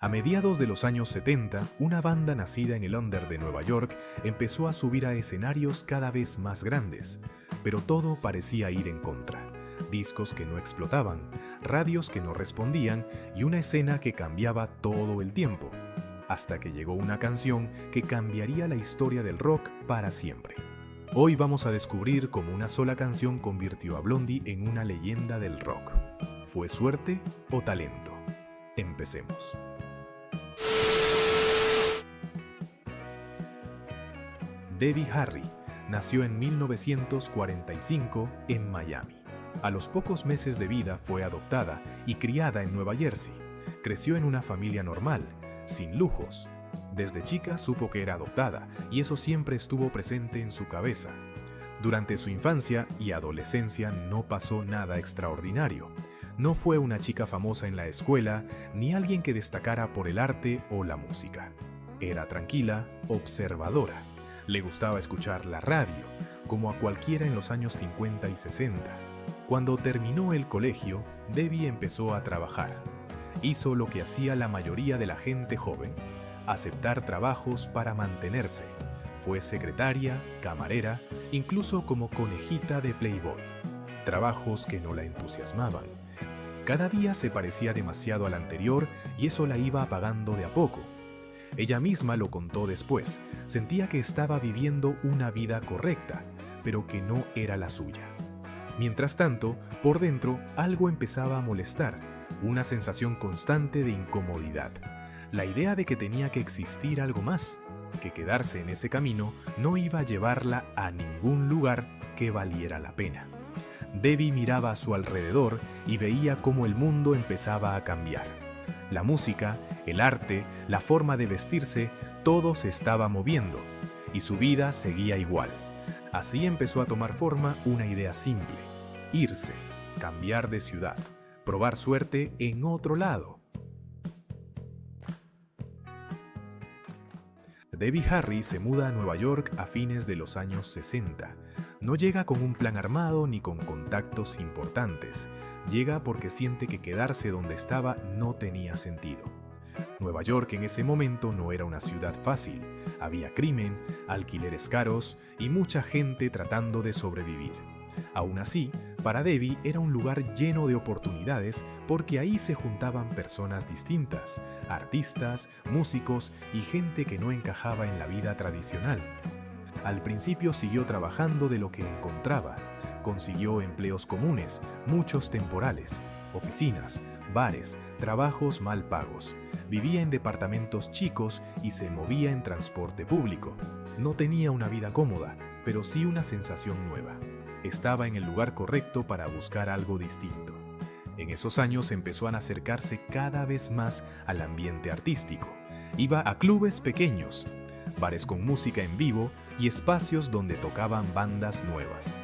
A mediados de los años 70, una banda nacida en el Under de Nueva York empezó a subir a escenarios cada vez más grandes, pero todo parecía ir en contra. Discos que no explotaban, radios que no respondían y una escena que cambiaba todo el tiempo, hasta que llegó una canción que cambiaría la historia del rock para siempre. Hoy vamos a descubrir cómo una sola canción convirtió a Blondie en una leyenda del rock. ¿Fue suerte o talento? Empecemos. Debbie Harry nació en 1945 en Miami. A los pocos meses de vida fue adoptada y criada en Nueva Jersey. Creció en una familia normal, sin lujos. Desde chica supo que era adoptada y eso siempre estuvo presente en su cabeza. Durante su infancia y adolescencia no pasó nada extraordinario. No fue una chica famosa en la escuela ni alguien que destacara por el arte o la música. Era tranquila, observadora. Le gustaba escuchar la radio, como a cualquiera en los años 50 y 60. Cuando terminó el colegio, Debbie empezó a trabajar. Hizo lo que hacía la mayoría de la gente joven, aceptar trabajos para mantenerse. Fue secretaria, camarera, incluso como conejita de Playboy. Trabajos que no la entusiasmaban. Cada día se parecía demasiado al anterior y eso la iba apagando de a poco. Ella misma lo contó después. Sentía que estaba viviendo una vida correcta, pero que no era la suya. Mientras tanto, por dentro, algo empezaba a molestar, una sensación constante de incomodidad. La idea de que tenía que existir algo más, que quedarse en ese camino no iba a llevarla a ningún lugar que valiera la pena. Debbie miraba a su alrededor y veía cómo el mundo empezaba a cambiar. La música, el arte, la forma de vestirse, todo se estaba moviendo, y su vida seguía igual. Así empezó a tomar forma una idea simple: irse, cambiar de ciudad, probar suerte en otro lado. Debbie Harry se muda a Nueva York a fines de los años 60. No llega con un plan armado ni con contactos importantes. Llega porque siente que quedarse donde estaba no tenía sentido. Nueva York en ese momento no era una ciudad fácil. Había crimen, alquileres caros y mucha gente tratando de sobrevivir. Aún así, para Debbie era un lugar lleno de oportunidades porque ahí se juntaban personas distintas, artistas, músicos y gente que no encajaba en la vida tradicional. Al principio siguió trabajando de lo que encontraba. Consiguió empleos comunes, muchos temporales, oficinas, bares, trabajos mal pagos. Vivía en departamentos chicos y se movía en transporte público. No tenía una vida cómoda, pero sí una sensación nueva. Estaba en el lugar correcto para buscar algo distinto. En esos años empezó a acercarse cada vez más al ambiente artístico. Iba a clubes pequeños, bares con música en vivo y espacios donde tocaban bandas nuevas.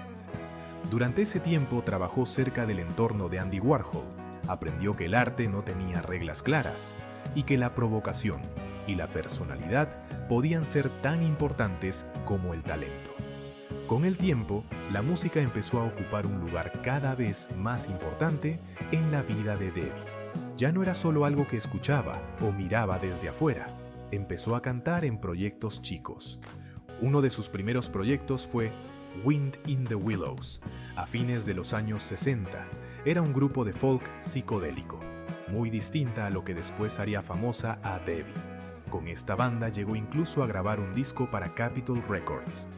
Durante ese tiempo trabajó cerca del entorno de Andy Warhol. Aprendió que el arte no tenía reglas claras y que la provocación y la personalidad podían ser tan importantes como el talento. Con el tiempo, la música empezó a ocupar un lugar cada vez más importante en la vida de Debbie. Ya no era solo algo que escuchaba o miraba desde afuera. Empezó a cantar en proyectos chicos. Uno de sus primeros proyectos fue Wind in the Willows, a fines de los años 60. Era un grupo de folk psicodélico, muy distinta a lo que después haría famosa a Debbie. Con esta banda llegó incluso a grabar un disco para Capitol Records.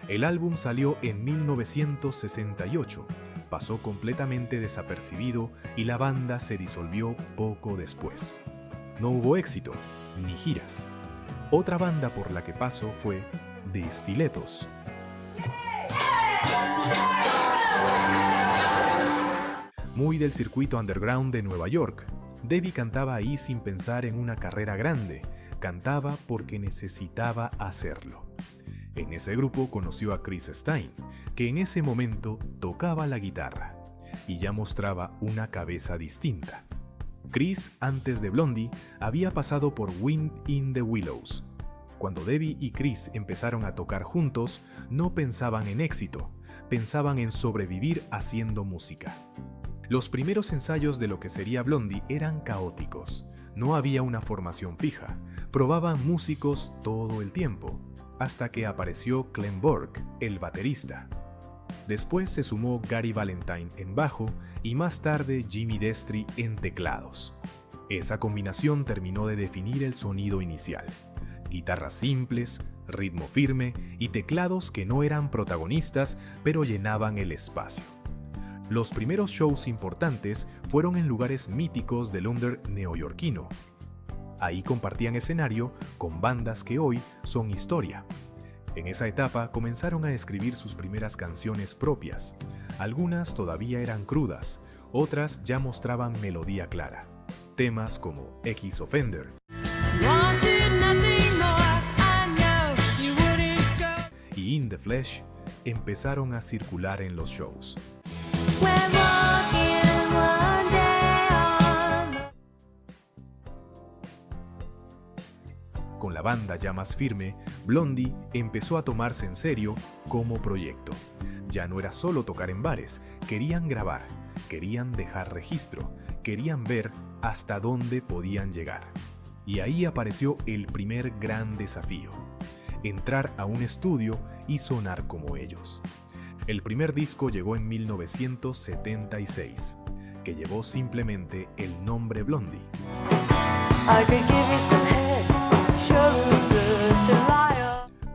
El álbum salió en 1968, pasó completamente desapercibido y la banda se disolvió poco después. No hubo éxito, ni giras. Otra banda por la que pasó fue The Stilettos. Muy del circuito underground de Nueva York, Debbie cantaba ahí sin pensar en una carrera grande, cantaba porque necesitaba hacerlo. En ese grupo conoció a Chris Stein, que en ese momento tocaba la guitarra y ya mostraba una cabeza distinta. Chris, antes de Blondie, había pasado por Wind in the Willows. Cuando Debbie y Chris empezaron a tocar juntos, no pensaban en éxito, pensaban en sobrevivir haciendo música. Los primeros ensayos de lo que sería Blondie eran caóticos. No había una formación fija. Probaban músicos todo el tiempo, hasta que apareció Clem Burke, el baterista. Después se sumó Gary Valentine en bajo y más tarde Jimmy Destri en teclados. Esa combinación terminó de definir el sonido inicial. Guitarras simples, ritmo firme y teclados que no eran protagonistas pero llenaban el espacio. Los primeros shows importantes fueron en lugares míticos del under neoyorquino. Ahí compartían escenario con bandas que hoy son historia. En esa etapa comenzaron a escribir sus primeras canciones propias. Algunas todavía eran crudas, otras ya mostraban melodía clara. Temas como X Offender y In the Flesh empezaron a circular en los shows. Con la banda ya más firme, Blondie empezó a tomarse en serio como proyecto. Ya no era solo tocar en bares, querían grabar, querían dejar registro, querían ver hasta dónde podían llegar. Y ahí apareció el primer gran desafío: entrar a un estudio y sonar como ellos. El primer disco llegó en 1976, que llevó simplemente el nombre Blondie.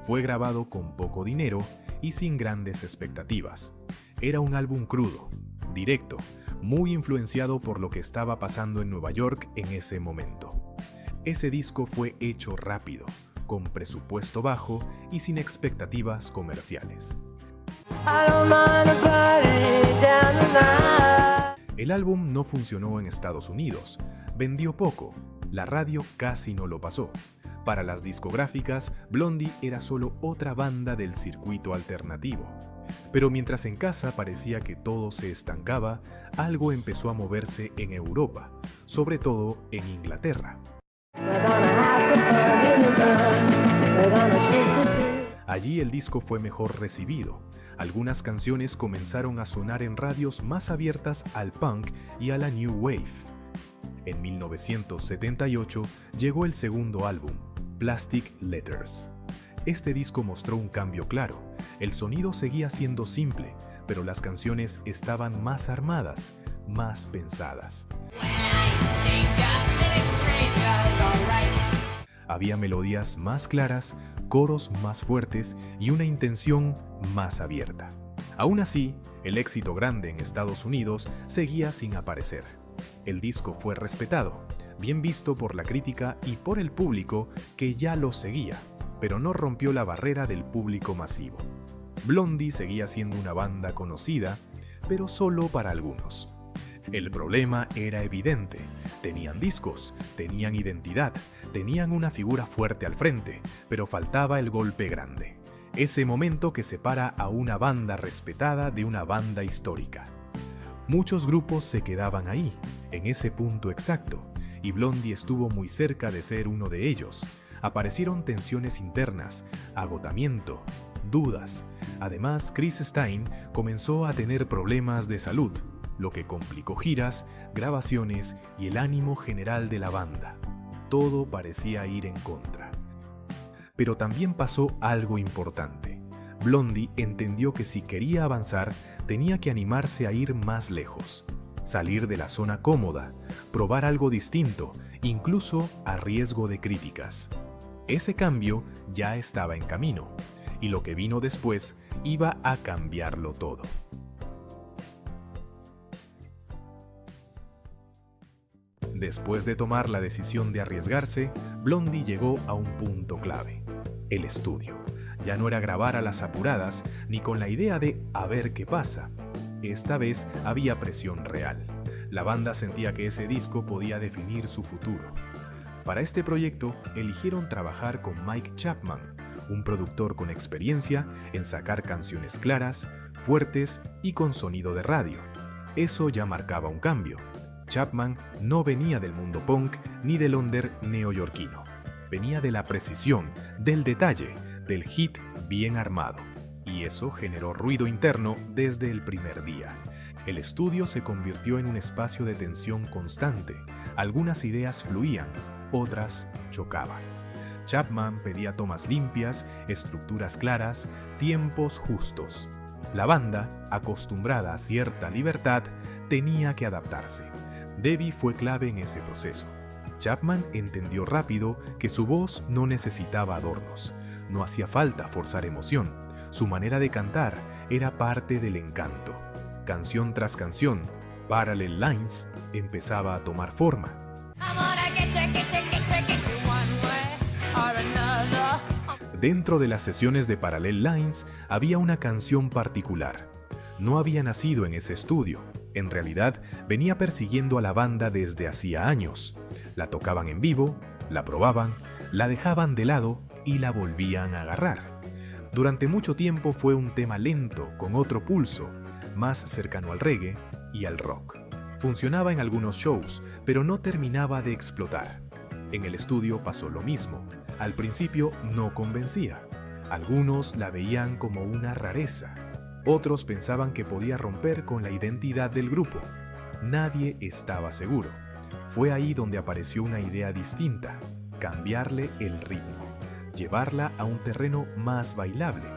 Fue grabado con poco dinero y sin grandes expectativas. Era un álbum crudo, directo, muy influenciado por lo que estaba pasando en Nueva York en ese momento. Ese disco fue hecho rápido, con presupuesto bajo y sin expectativas comerciales. El álbum no funcionó en Estados Unidos, vendió poco, la radio casi no lo pasó. Para las discográficas, Blondie era solo otra banda del circuito alternativo. Pero mientras en casa parecía que todo se estancaba, algo empezó a moverse en Europa, sobre todo en Inglaterra. Allí el disco fue mejor recibido. Algunas canciones comenzaron a sonar en radios más abiertas al punk y a la new wave. En 1978 llegó el segundo álbum, Plastic Letters. Este disco mostró un cambio claro. El sonido seguía siendo simple, pero las canciones estaban más armadas, más pensadas. Había melodías más claras, coros más fuertes y una intención más abierta. Aún así, el éxito grande en Estados Unidos seguía sin aparecer. El disco fue respetado, bien visto por la crítica y por el público que ya lo seguía, pero no rompió la barrera del público masivo. Blondie seguía siendo una banda conocida, pero solo para algunos. El problema era evidente. Tenían discos, tenían identidad, tenían una figura fuerte al frente, pero faltaba el golpe grande. Ese momento que separa a una banda respetada de una banda histórica. Muchos grupos se quedaban ahí, en ese punto exacto, y Blondie estuvo muy cerca de ser uno de ellos. Aparecieron tensiones internas, agotamiento, dudas. Además, Chris Stein comenzó a tener problemas de salud, lo que complicó giras, grabaciones y el ánimo general de la banda. Todo parecía ir en contra. Pero también pasó algo importante. Blondie entendió que si quería avanzar, tenía que animarse a ir más lejos, salir de la zona cómoda, probar algo distinto, incluso a riesgo de críticas. Ese cambio ya estaba en camino, y lo que vino después iba a cambiarlo todo. Después de tomar la decisión de arriesgarse, Blondie llegó a un punto clave: el estudio. Ya no era grabar a las apuradas, ni con la idea de a ver qué pasa. Esta vez había presión real. La banda sentía que ese disco podía definir su futuro. Para este proyecto, eligieron trabajar con Mike Chapman, un productor con experiencia en sacar canciones claras, fuertes y con sonido de radio. Eso ya marcaba un cambio. Chapman no venía del mundo punk ni del under neoyorquino. Venía de la precisión, del detalle, del hit bien armado. y eso generó ruido interno desde el primer día. El estudio se convirtió en un espacio de tensión constante. Algunas ideas fluían, otras chocaban. Chapman pedía tomas limpias, estructuras claras, tiempos justos. La banda, acostumbrada a cierta libertad, tenía que adaptarse. Debbie fue clave en ese proceso. Chapman entendió rápido que su voz no necesitaba adornos. No hacía falta forzar emoción. Su manera de cantar era parte del encanto. Canción tras canción, Parallel Lines empezaba a tomar forma. Dentro de las sesiones de Parallel Lines había una canción particular. No había nacido en ese estudio. En realidad, venía persiguiendo a la banda desde hacía años. La tocaban en vivo, la probaban, la dejaban de lado y la volvían a agarrar. Durante mucho tiempo fue un tema lento, con otro pulso, más cercano al reggae y al rock. Funcionaba en algunos shows, pero no terminaba de explotar. En el estudio pasó lo mismo. Al principio no convencía. Algunos la veían como una rareza. Otros pensaban que podía romper con la identidad del grupo. Nadie estaba seguro. Fue ahí donde apareció una idea distinta: cambiarle el ritmo, llevarla a un terreno más bailable.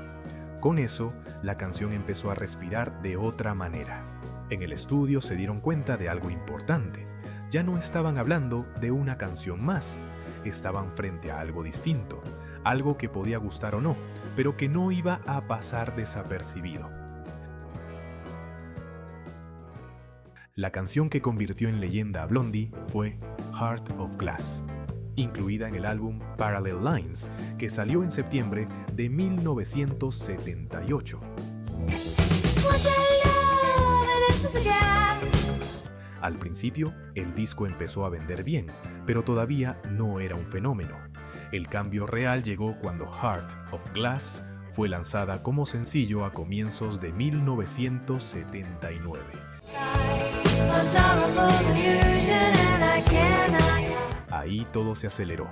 Con eso, la canción empezó a respirar de otra manera. En el estudio se dieron cuenta de algo importante. Ya no estaban hablando de una canción más. Estaban frente a algo distinto, algo que podía gustar o no, pero que no iba a pasar desapercibido. La canción que convirtió en leyenda a Blondie fue Heart of Glass, incluida en el álbum Parallel Lines, que salió en septiembre de 1978. Al principio, el disco empezó a vender bien, pero todavía no era un fenómeno. El cambio real llegó cuando Heart of Glass fue lanzada como sencillo a comienzos de 1979. Ahí todo se aceleró.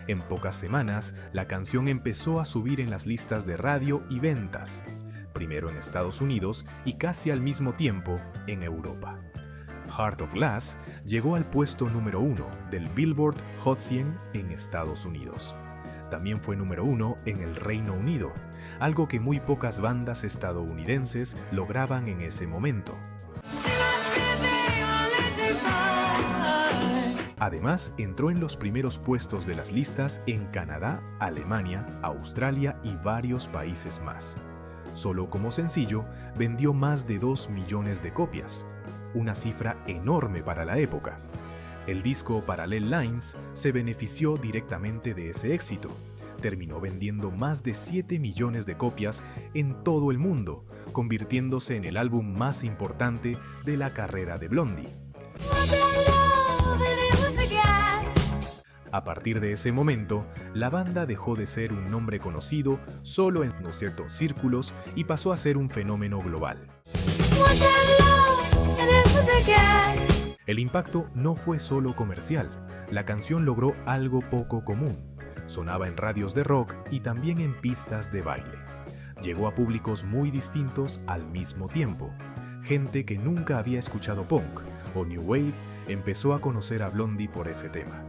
En pocas semanas, la canción empezó a subir en las listas de radio y ventas, primero en Estados Unidos y casi al mismo tiempo en Europa. Heart of Glass llegó al puesto número 1 del Billboard Hot 100 en Estados Unidos. También fue número 1 en el Reino Unido, algo que muy pocas bandas estadounidenses lograban en ese momento. Además, entró en los primeros puestos de las listas en Canadá, Alemania, Australia y varios países más. Solo como sencillo, vendió más de 2 millones de copias, una cifra enorme para la época. El disco Parallel Lines se benefició directamente de ese éxito. Terminó vendiendo más de 7 millones de copias en todo el mundo, convirtiéndose en el álbum más importante de la carrera de Blondie. A partir de ese momento, la banda dejó de ser un nombre conocido solo en ciertos círculos y pasó a ser un fenómeno global. El impacto no fue solo comercial. La canción logró algo poco común. Sonaba en radios de rock y también en pistas de baile. Llegó a públicos muy distintos al mismo tiempo. Gente que nunca había escuchado punk o new wave empezó a conocer a Blondie por ese tema.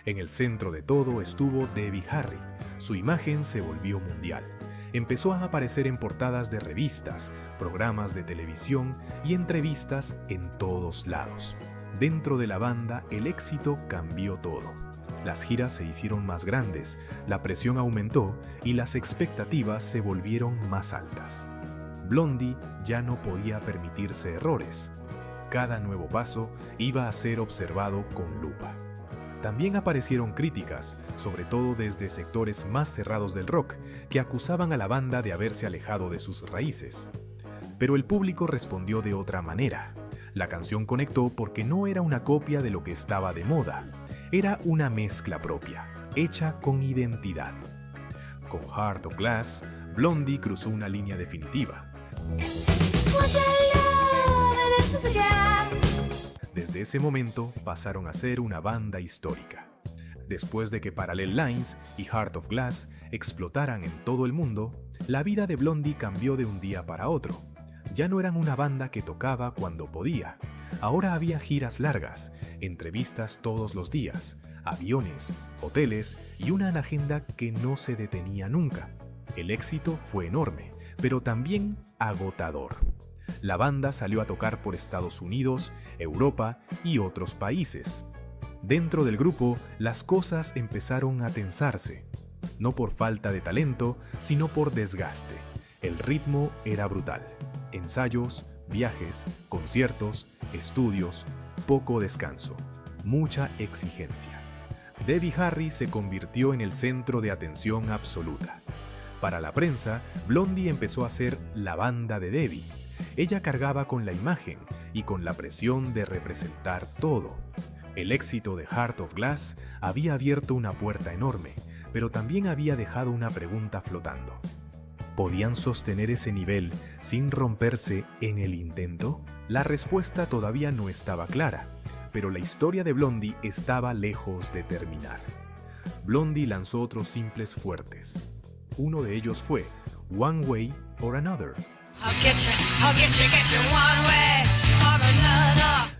En el centro de todo estuvo Debbie Harry. Su imagen se volvió mundial. Empezó a aparecer en portadas de revistas, programas de televisión y entrevistas en todos lados. Dentro de la banda, el éxito cambió todo. Las giras se hicieron más grandes, la presión aumentó y las expectativas se volvieron más altas. Blondie ya no podía permitirse errores. Cada nuevo paso iba a ser observado con lupa. También aparecieron críticas, sobre todo desde sectores más cerrados del rock, que acusaban a la banda de haberse alejado de sus raíces. Pero el público respondió de otra manera. La canción conectó porque no era una copia de lo que estaba de moda. Era una mezcla propia, hecha con identidad. Con Heart of Glass, Blondie cruzó una línea definitiva. Desde ese momento pasaron a ser una banda histórica. Después de que Parallel Lines y Heart of Glass explotaran en todo el mundo, la vida de Blondie cambió de un día para otro. Ya no eran una banda que tocaba cuando podía. Ahora había giras largas, entrevistas todos los días, aviones, hoteles y una agenda que no se detenía nunca. El éxito fue enorme, pero también agotador. La banda salió a tocar por Estados Unidos, Europa y otros países. Dentro del grupo, las cosas empezaron a tensarse. No por falta de talento, sino por desgaste. El ritmo era brutal. Ensayos, viajes, conciertos, estudios, poco descanso, mucha exigencia. Debbie Harry se convirtió en el centro de atención absoluta. Para la prensa, Blondie empezó a ser la banda de Debbie. Ella cargaba con la imagen y con la presión de representar todo. El éxito de Heart of Glass había abierto una puerta enorme, pero también había dejado una pregunta flotando. ¿Podían sostener ese nivel sin romperse en el intento? La respuesta todavía no estaba clara, pero la historia de Blondie estaba lejos de terminar. Blondie lanzó otros simples fuertes. Uno de ellos fue One Way or Another.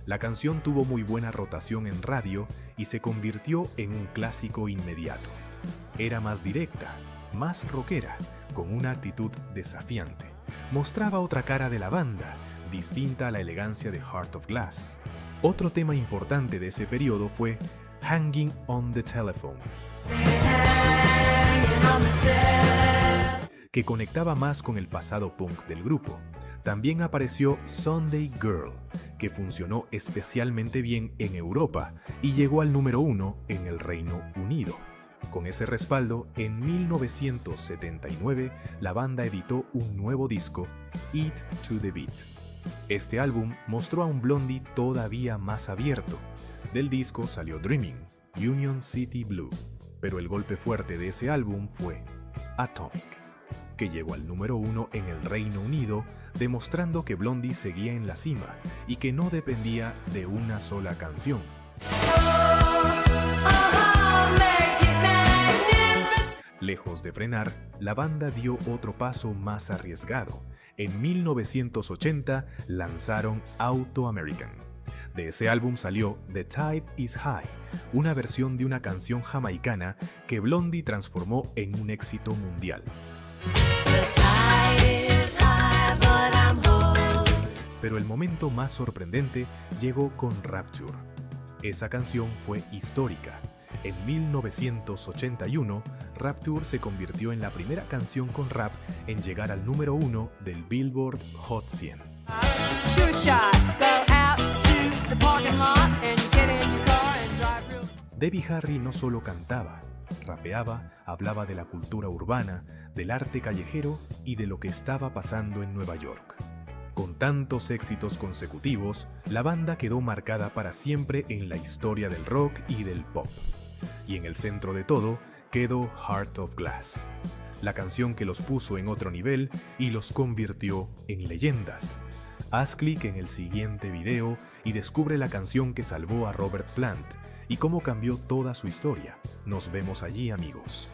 La canción tuvo muy buena rotación en radio y se convirtió en un clásico inmediato. Era más directa, más rockera, con una actitud desafiante. Mostraba otra cara de la banda, distinta a la elegancia de Heart of Glass. Otro tema importante de ese periodo fue Hanging on the Telephone, que conectaba más con el pasado punk del grupo. También apareció Sunday Girl, que funcionó especialmente bien en Europa y llegó al número 1 en el Reino Unido. Con ese respaldo, en 1979, la banda editó un nuevo disco, Eat to the Beat. Este álbum mostró a un Blondie todavía más abierto. Del disco salió Dreaming, Union City Blue, pero el golpe fuerte de ese álbum fue Atomic, que llegó al número 1 en el Reino Unido, demostrando que Blondie seguía en la cima y que no dependía de una sola canción. Lejos de frenar, la banda dio otro paso más arriesgado. En 1980 lanzaron Auto American. De ese álbum salió The Tide is High, una versión de una canción jamaicana que Blondie transformó en un éxito mundial. Pero el momento más sorprendente llegó con Rapture. Esa canción fue histórica. En 1981, Rapture se convirtió en la primera canción con rap en llegar al número 1 del Billboard Hot 100. Debbie Harry no solo cantaba, rapeaba, hablaba de la cultura urbana, del arte callejero y de lo que estaba pasando en Nueva York. Con tantos éxitos consecutivos, la banda quedó marcada para siempre en la historia del rock y del pop. Y en el centro de todo quedó Heart of Glass, la canción que los puso en otro nivel y los convirtió en leyendas. Haz clic en el siguiente video y descubre la canción que salvó a Robert Plant y cómo cambió toda su historia. Nos vemos allí, amigos.